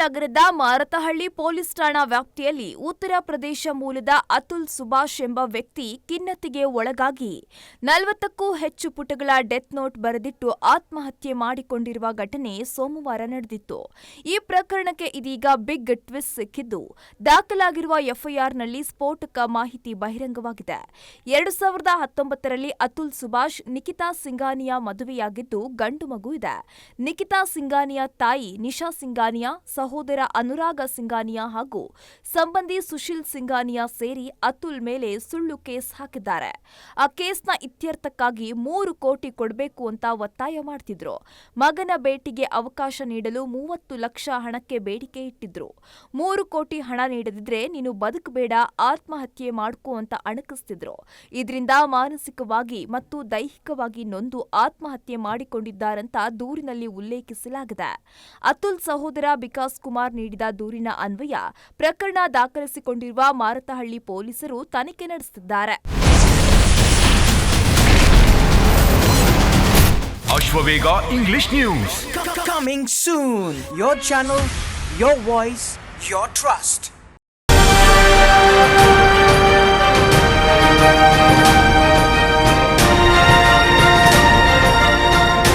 ನಗರದ ಮಾರತಹಳ್ಳಿ ಪೊಲೀಸ್ ಠಾಣಾ ವ್ಯಾಪ್ತಿಯಲ್ಲಿ ಉತ್ತರ ಪ್ರದೇಶ ಮೂಲದ ಅತುಲ್ ಸುಭಾಷ್ ಎಂಬ ವ್ಯಕ್ತಿ ಖಿನ್ನತೆಗೆ ಒಳಗಾಗಿ 40ಕ್ಕೂ ಹೆಚ್ಚು ಪುಟಗಳ ಡೆತ್ ನೋಟ್ ಬರೆದಿಟ್ಟು ಆತ್ಮಹತ್ಯೆ ಮಾಡಿಕೊಂಡಿರುವ ಘಟನೆ ಸೋಮವಾರ ನಡೆದಿತ್ತು. ಈ ಪ್ರಕರಣಕ್ಕೆ ಇದೀಗ ಬಿಗ್ ಟ್ವಿಸ್ಟ್ ಸಿಕ್ಕಿದ್ದು, ದಾಖಲಾಗಿರುವ ಎಫ್ಐಆರ್ನಲ್ಲಿ ಸ್ಫೋಟಕ ಮಾಹಿತಿ ಬಹಿರಂಗವಾಗಿದೆ. 2019ರಲ್ಲಿ ಅತುಲ್ ಸುಭಾಷ್ ನಿಖಿತಾ ಸಿಂಘಾನಿಯಾ ಮದುವೆಯಾಗಿದ್ದು ಗಂಡು ಮಗು ಇದೆ. ನಿಖಿತಾ ಸಿಂಘಾನಿಯಾ ತಾಯಿ ನಿಶಾ ಸಿಂಘಾನಿಯಾ, ಸಹೋದರ ಅನುರಾಗ ಸಿಂಘಾನಿಯಾ ಹಾಗೂ ಸಂಬಂಧಿ ಸುಶೀಲ್ ಸಿಂಘಾನಿಯಾ ಸೇರಿ ಅತುಲ್ ಮೇಲೆ ಸುಳ್ಳು ಕೇಸ್ ಹಾಕಿದ್ದಾರೆ. ಆ ಕೇಸ್ನ ಇತ್ಯರ್ಥಕ್ಕಾಗಿ 3 ಕೋಟಿ ಕೊಡಬೇಕು ಅಂತ ಒತ್ತಾಯ ಮಾಡ್ತಿದ್ರು. ಮಗನ ಭೇಟಿಗೆ ಅವಕಾಶ ನೀಡಲು 30 ಲಕ್ಷ ಹಣಕ್ಕೆ ಬೇಡಿಕೆ ಇಟ್ಟಿದ್ರು. 3 ಕೋಟಿ ಹಣ ನೀಡದಿದ್ರೆ ನೀನು ಬದುಕಬೇಡ, ಆತ್ಮಹತ್ಯೆ ಮಾಡ್ಕೋ ಅಂತ ಅಣಕಿಸ್ತಿದ್ರು. ಇದರಿಂದ ಮಾನಸಿಕವಾಗಿ ಮತ್ತು ದೈಹಿಕವಾಗಿ ನೊಂದು ಆತ್ಮಹತ್ಯೆ ಮಾಡಿಕೊಂಡಿದ್ದಾರಂತ ದೂರಿನಲ್ಲಿ ಉಲ್ಲೇಖಿಸಲಾಗಿದೆ. ಅತುಲ್ ಸಹೋದರ ವಿಕಾಸ್ ಕುಮಾರ್ ನೀಡಿದ ದೂರಿನ ಅನ್ವಯ ಪ್ರಕರಣ ದಾಖಲಿಸಿಕೊಂಡಿರುವ ಮಾರತಹಳ್ಳಿ ಪೊಲೀಸರು ತನಿಖೆ ನಡೆಸುತ್ತಿದ್ದಾರೆ. Ashwavega English news coming soon. Your channel, your voice, your trust.